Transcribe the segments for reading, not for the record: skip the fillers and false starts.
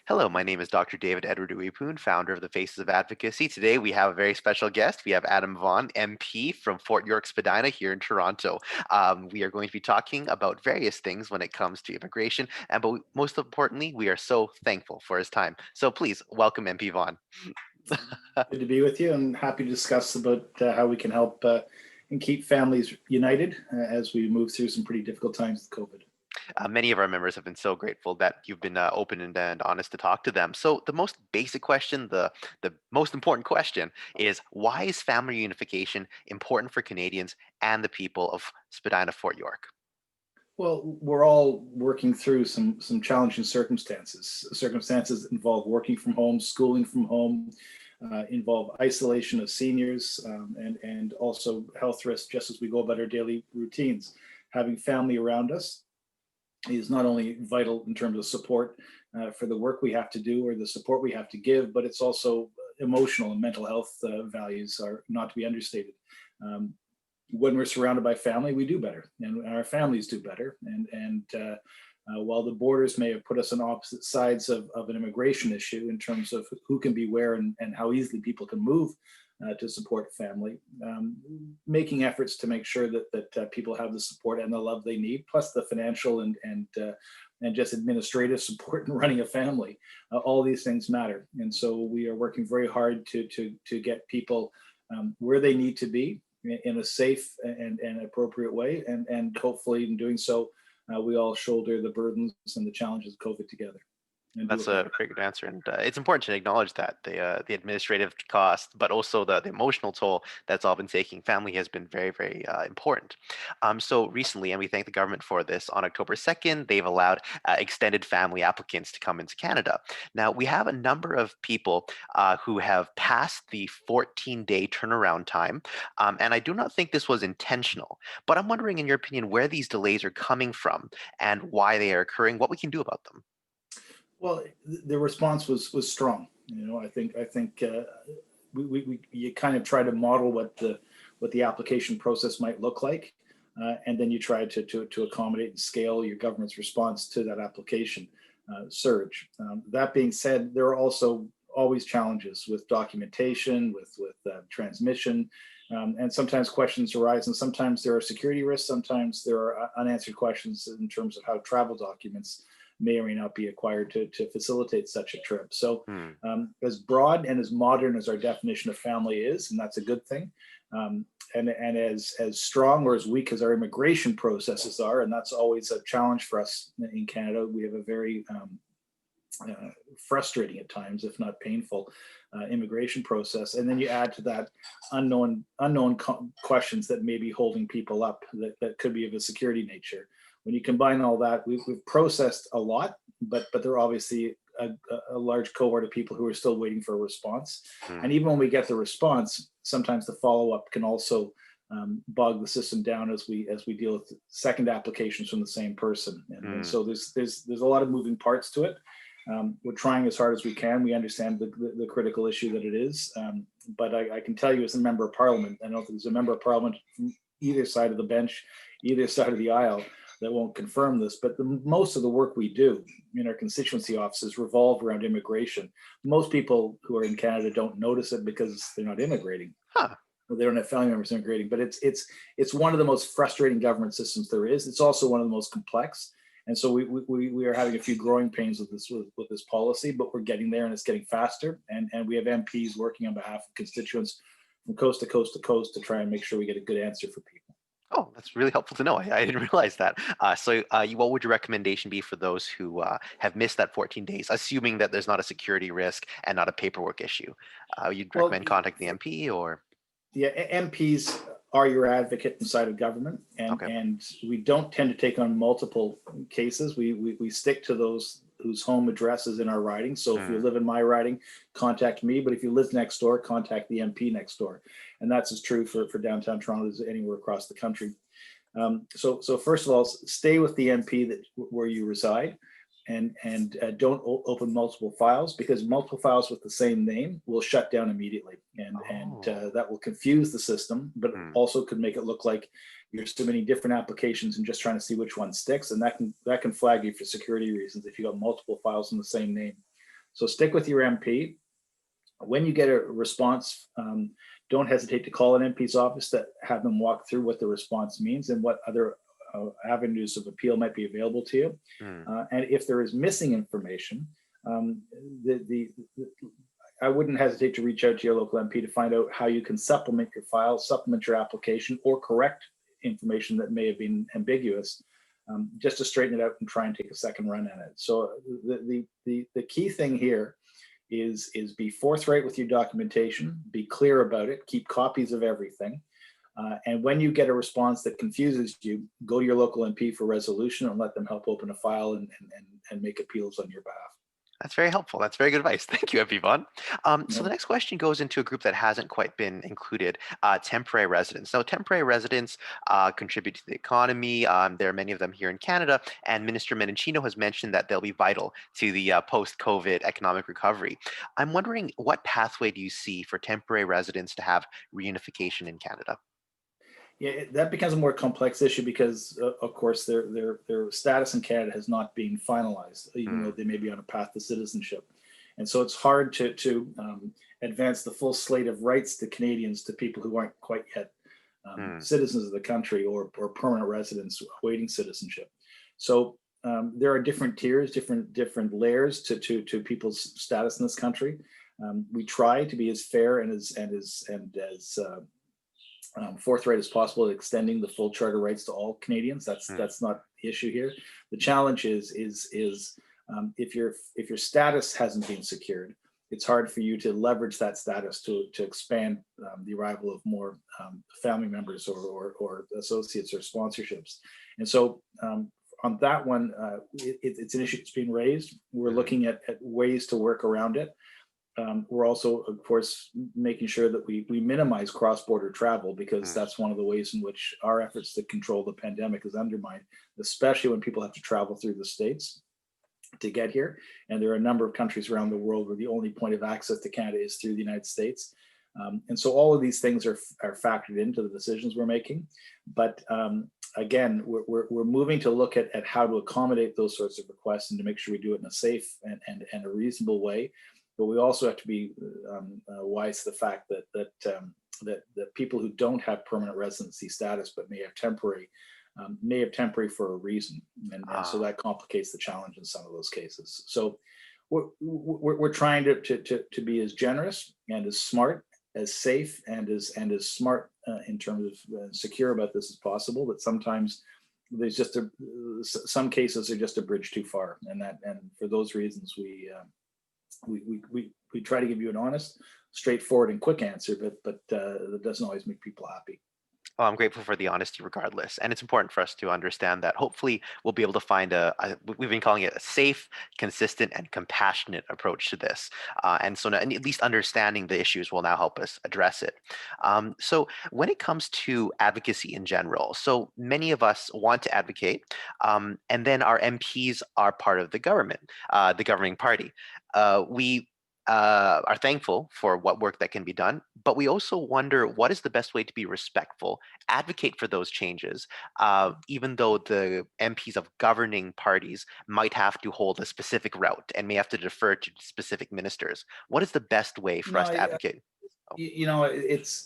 Hello, my name is Dr. David Edward Poon, founder of the Faces of Advocacy. Today we have a very special guest. We have Adam Vaughan, MP from Fort York, Spadina here in Toronto. We are going to be talking about various things when it comes to immigration, and but most importantly, we are so thankful for his time. So please welcome MP Vaughan. Good to be with you, and happy to discuss about how we can help and keep families united as we move through some pretty difficult times with COVID. Many of our members have been so grateful that you've been open and honest to talk to them. So the most basic question, the most important question is why is family unification important for Canadians and the people of Spadina, Fort York? Well, we're all working through some challenging circumstances. Circumstances that involve working from home, schooling from home, involve isolation of seniors, and also health risks just as we go about our daily routines. Having family around us is not only vital in terms of support for the work we have to do or the support we have to give, but it's also emotional and mental health values are not to be understated. When we're surrounded by family, we do better, and our families do better. And while the borders may have put us on opposite sides of an immigration issue in terms of who can be where and how easily people can move to support family, making efforts to make sure that people have the support and the love they need, plus the financial and just administrative support in running a family. All these things matter, and so we are working very hard to get people where they need to be in a safe and appropriate way, and hopefully in doing so, we all shoulder the burdens and the challenges of COVID together. And do That's it a better. very good answer, and it's important to acknowledge that the administrative cost, but also the emotional toll that's all been taking. Family has been very important. So recently, and we thank the government for this. On October 2nd, they've allowed extended family applicants to come into Canada. Now we have a number of people who have passed the 14-day turnaround time, and I do not think this was intentional. But I'm wondering, in your opinion, where these delays are coming from and why they are occurring. What we can do about them. Well, the response was strong. I think you kind of try to model what the application process might look like, and then you try to accommodate and scale your government's response to that application surge. That being said, there are also always challenges with documentation, with transmission, and sometimes questions arise, and sometimes there are security risks. Sometimes there are unanswered questions in terms of how travel documents may or may not be acquired to facilitate such a trip. So Hmm. as broad and as modern as our definition of family is, and that's a good thing, and as strong or as weak as our immigration processes are, and that's always a challenge for us in Canada. We have a very frustrating at times, if not painful, immigration process. And then you add to that unknown questions that may be holding people up that could be of a security nature. When you combine all that, we've processed a lot, but there are obviously a large cohort of people who are still waiting for a response. Hmm. And even when we get the response, sometimes the follow up can also bog the system down as we deal with second applications from the same person. And Hmm. so there's a lot of moving parts to it. We're trying as hard as we can. We understand the critical issue that it is, but I can tell you, as a member of parliament, I know there's a member of parliament from either side of the bench, either side of the aisle, that won't confirm this, but most of the work we do in our constituency offices revolve around immigration. Most people who are in Canada don't notice it because they're not immigrating. Huh. Or they don't have family members immigrating, but it's one of the most frustrating government systems there is. It's also one of the most complex. And so we are having a few growing pains with this policy, but we're getting there, and it's getting faster. And we have MPs working on behalf of constituents from coast to coast to coast to try and make sure we get a good answer for people. Oh, that's really helpful to know. I didn't realize that. What would your recommendation be for those who have missed that 14 days, assuming that there's not a security risk and not a paperwork issue? You'd Well, recommend contacting the MP or? yeah, MPs are your advocate inside of government, and Okay. we don't tend to take on multiple cases. We stick to those whose home address is in our riding. So if you Hmm. live in my riding, contact me. But if you live next door, contact the MP next door, and that's as true for downtown Toronto as anywhere across the country. So first of all, stay with the MP where you reside, and don't open multiple files, because multiple files with the same name will shut down immediately, and Oh. that will confuse the system, but Hmm. also could make it look like you're submitting different applications and just trying to see which one sticks, and that can flag you for security reasons if you got multiple files in the same name. So stick with your MP. When you get a response, don't hesitate to call an MP's office to have them walk through what the response means and what other avenues of appeal might be available to you. Mm, And if there is missing information, um, the I wouldn't hesitate to reach out to your local MP to find out how you can supplement your file, supplement your application, or correct information that may have been ambiguous, just to straighten it out and try and take a second run at it. So the key thing here is be forthright with your documentation, be clear about it, keep copies of everything. And when you get a response that confuses you, go to your local MP for resolution and let them help open a file and make appeals on your behalf. that's very helpful. That's very good advice. Thank you, MP Vaughan. So the No. next question goes into a group that hasn't quite been included, temporary residents. Now, temporary residents contribute to the economy. There are many of them here in Canada, and Minister Menachino has mentioned that they'll be vital to the post-COVID economic recovery. I'm wondering, what pathway do you see for temporary residents to have reunification in Canada? Yeah, that becomes a more complex issue because, of course, their status in Canada has not been finalized, even though Mm, they may be on a path to citizenship. And so it's hard to advance the full slate of rights to Canadians to people who aren't quite yet mm, citizens of the country or permanent residents awaiting citizenship. So there are different tiers, different layers to people's status in this country. We try to be as fair and as forthright as possible at extending the full charter rights to all Canadians. mm, That's not the issue here. The challenge is if your status hasn't been secured, it's hard for you to leverage that status to expand the arrival of more family members or associates or sponsorships. And so on that one, it's an issue that's being raised. We're mm, looking at ways to work around it. We're also, of course, making sure that we minimize cross-border travel because mm. that's one of the ways in which our efforts to control the pandemic is undermined, especially when people have to travel through the States to get here. And there are a number of countries around the world where the only point of access to Canada is through the United States. And so all of these things are factored into the decisions we're making. But again, we're moving to look at how to accommodate those sorts of requests and to make sure we do it in a safe and a reasonable way. But we also have to be wise to the fact that people who don't have permanent residency status but may have temporary for a reason, and so Ah, that complicates the challenge in some of those cases. So we're trying to be as generous and as smart, as safe and as smart in terms of secure about this as possible. But sometimes there's just some cases are just a bridge too far, and for those reasons we try to give you an honest, straightforward, and quick answer, but that doesn't always make people happy. well, I'm grateful for the honesty regardless. And it's important for us to understand that hopefully we'll be able to find we've been calling it a safe, consistent, and compassionate approach to this. And so now, and at least understanding the issues will now help us address it. So when it comes to advocacy in general, so many of us want to advocate, and then our MPs are part of the governing party. We are thankful for what work that can be done, but we also wonder what is the best way to be respectful, advocate for those changes, even though the MPs of governing parties might have to hold a specific route and may have to defer to specific ministers. What is the best way for No, us to advocate? Oh, it's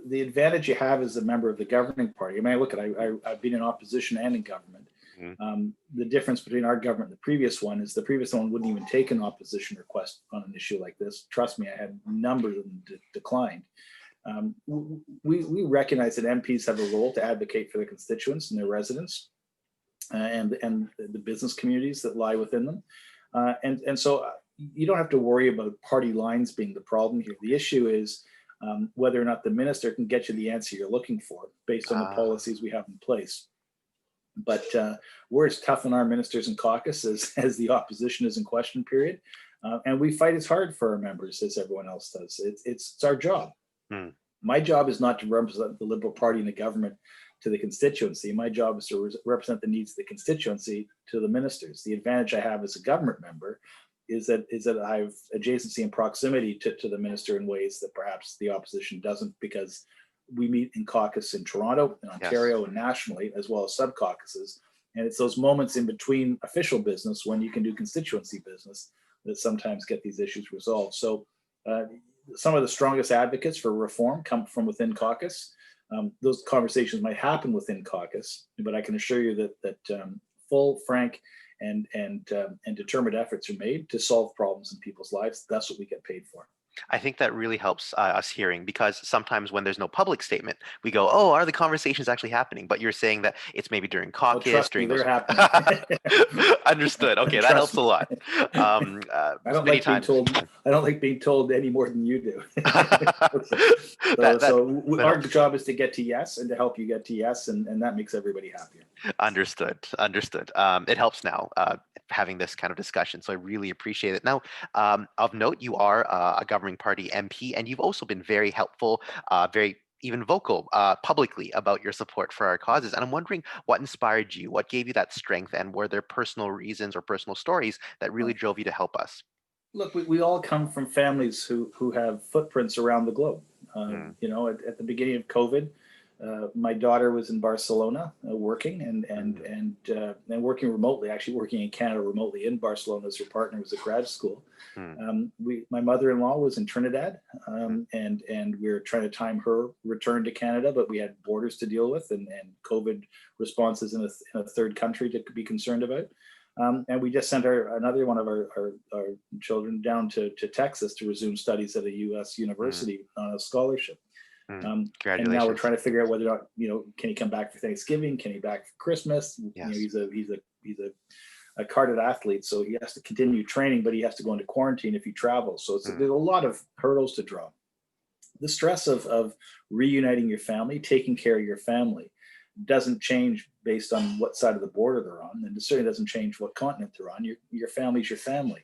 the advantage you have as a member of the governing party. I mean, look, I've been in opposition and in government. mhm. The difference between our government and the previous one is the previous one wouldn't even take an opposition request on an issue like this. Trust me, I had numbers of them declined. We recognize that MPs have a role to advocate for their constituents and their residents, and the business communities that lie within them. And so you don't have to worry about party lines being the problem here. The issue is whether or not the minister can get you the answer you're looking for based on the Ah, policies we have in place. But we're as tough on our ministers in caucus as the opposition is in question period. And we fight as hard for our members as everyone else does. It's our job. hmm, My job is not to represent the Liberal Party in the government to the constituency. My job is to represent the needs of the constituency to the ministers. The advantage I have as a government member is that I have adjacency and proximity to the minister in ways that perhaps the opposition doesn't, because we meet in caucus in Toronto, in yes. Ontario, and nationally, as well as sub caucuses. And it's those moments in between official business when you can do constituency business that sometimes get these issues resolved. So uh, some of the strongest advocates for reform come from within caucus. Those conversations might happen within caucus, but I can assure you that full, frank, and determined efforts are made to solve problems in people's lives. That's what we get paid for. I think that really helps us hearing, because sometimes when there's no public statement, we go, "Oh, are the conversations actually happening?" But you're saying that it's maybe during Oh, caucus, trust me, during they're those. happening. Understood. Okay, that Trust helps a me. lot. I don't Many like being times. told. I don't like being told any more than you do. so, that that that our helps. job is to get to yes and to help you get to yes, and that makes everybody happier. Understood. Understood. It helps now having this kind of discussion. So I really appreciate it. Now, of note, you are a governing party MP, and you've also been very helpful, very even vocal publicly about your support for our causes. And I'm wondering what inspired you, what gave you that strength, and were there personal reasons or personal stories that really Well, drove you to help us? look, we all come from families who have footprints around the globe. Mm, At the beginning of COVID, my daughter was in Barcelona working mm, and working remotely, actually working in Canada remotely in Barcelona as her partner was at grad school. mm, My mother-in-law was in Trinidad, mm, and we were trying to time her return to Canada, but we had borders to deal with and COVID responses in a third country to be concerned about. And we just sent another one of our children down to Texas to resume studies at a U.S. mm, university on a scholarship. mm. And now we're Congratulations. trying to figure out whether or not, can he come back for Thanksgiving? Can he back for Christmas? Yes. He's a carded athlete, so he has to continue training, but he has to go into quarantine if he travels. So Mm, there's a lot of hurdles to draw. The stress of reuniting your family, taking care of your family, doesn't change based on what side of the border they're on, and it certainly doesn't change what continent they're on. Your family's your family,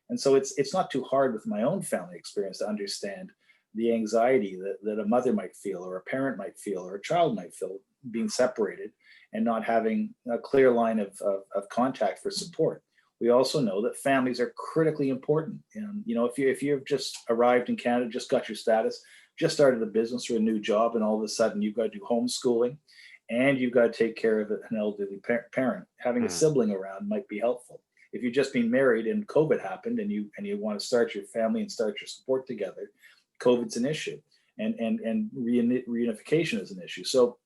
and so it's not too hard with my own family experience to understand the anxiety that a mother might feel, or a parent might feel, or a child might feel being separated and not having a clear line of contact for support. We also know that families are critically important. And if you've just arrived in Canada, just got your status, just started a business or a new job, and all of a sudden you've got to do homeschooling and you've got to take care of an elderly parent, having a mm, sibling around might be helpful. If you've just been married and COVID happened and you want to start your family and start your support together, COVID's an issue, and reunification is an issue. So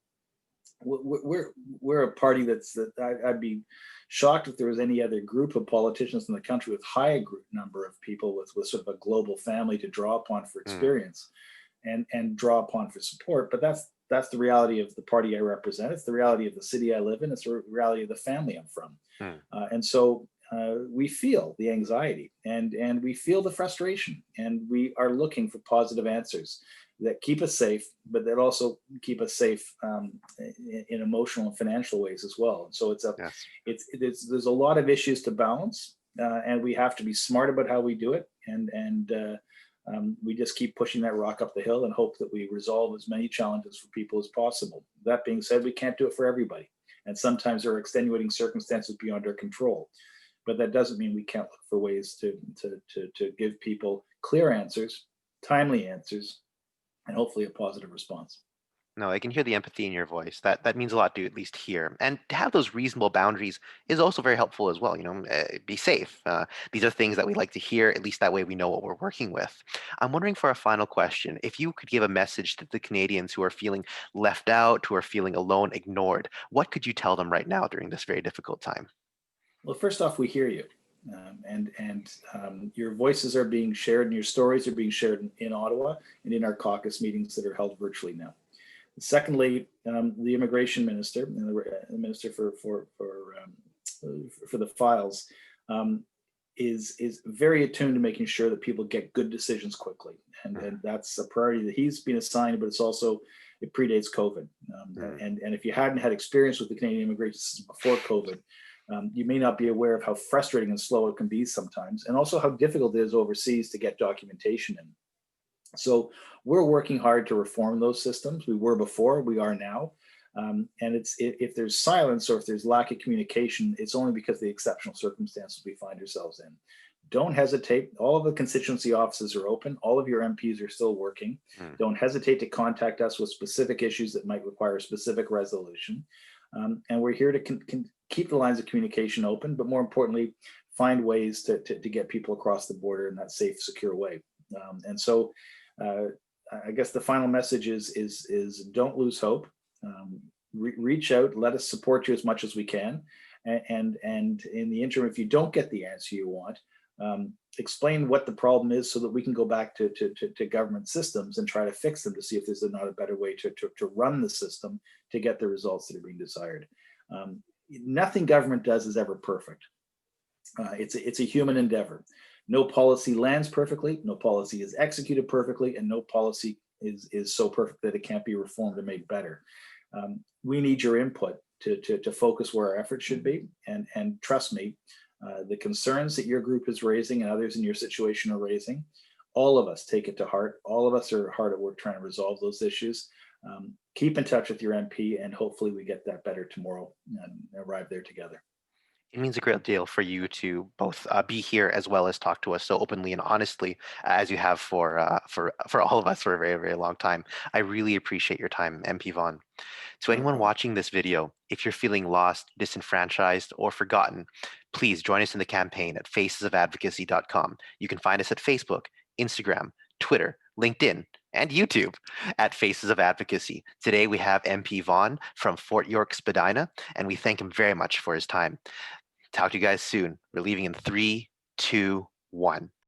we're a party I'd be shocked if there was any other group of politicians in the country with high number of people with sort of a global family to draw upon for mm. experience and draw upon for support. But that's the reality of the party I represent. It's the reality of the city I live in. It's the reality of the family I'm from. Mm. And so we feel the anxiety and we feel the frustration, and we are looking for positive answers that keep us safe, but that also keep us safe in emotional and financial ways as well. And so Yes. there's a lot of issues to balance, and we have to be smart about how we do it, and we just keep pushing that rock up the hill and hope that we resolve as many challenges for people as possible. That being said, we can't do it for everybody, and sometimes there are extenuating circumstances beyond our control. But that doesn't mean we can't look for ways to give people clear answers, timely answers, and hopefully a positive response. No, I can hear the empathy in your voice. That means a lot to at least hear. And to have those reasonable boundaries is also very helpful as well. Be safe. These are things that we like to hear. At least that way we know what we're working with. I'm wondering for a final question, if you could give a message to the Canadians who are feeling left out, who are feeling alone, ignored, what could you tell them right now during this very difficult time? Well, first off, we hear you, your voices are being shared, and your stories are being shared in Ottawa and in our caucus meetings that are held virtually now. Secondly, the immigration minister and the minister for the files is very attuned to making sure that people get good decisions quickly, and that's a priority that he's been assigned. But it predates COVID, Mm, and if you hadn't had experience with the Canadian immigration system before COVID, you may not be aware of how frustrating and slow it can be sometimes, and also how difficult it is overseas to get documentation in. So we're working hard to reform those systems. We were before, we are now. And if there's silence or if there's lack of communication, it's only because of the exceptional circumstances we find ourselves in. Don't hesitate. All of the constituency offices are open. All of your MPs are still working. mm. Don't hesitate to contact us with specific issues that might require specific resolution. And we're here to keep the lines of communication open, but more importantly, find ways to get people across the border in that safe, secure way. And so uh, I guess the final message is don't lose hope. Reach out, let us support you as much as we can. And in the interim, if you don't get the answer you want, explain what the problem is so that we can go back to government systems and try to fix them to see if there's not a better way to run the system to get the results that are being desired. Nothing government does is ever perfect. It's a human endeavor. No policy lands perfectly, no policy is executed perfectly, and no policy is so perfect that it can't be reformed and made better. We need your input to focus where our efforts should be. And trust me, the concerns that your group is raising and others in your situation are raising, all of us take it to heart. All of us are hard at work trying to resolve those issues. Keep in touch with your MP, and hopefully we get that better tomorrow and arrive there together. It means a great deal for you to both be here as well as talk to us so openly and honestly as you have for all of us for a very, very long time. I really appreciate your time, MP Vaughan. To Not a anyone problem. watching this video, if you're feeling lost, disenfranchised, or forgotten, please join us in the campaign at facesofadvocacy.com. You can find us at Facebook, Instagram, Twitter, LinkedIn, and YouTube at Faces of Advocacy. Today we have MP Vaughan from Fort York, Spadina, and we thank him very much for his time. Talk to you guys soon. We're leaving in 3, 2, 1.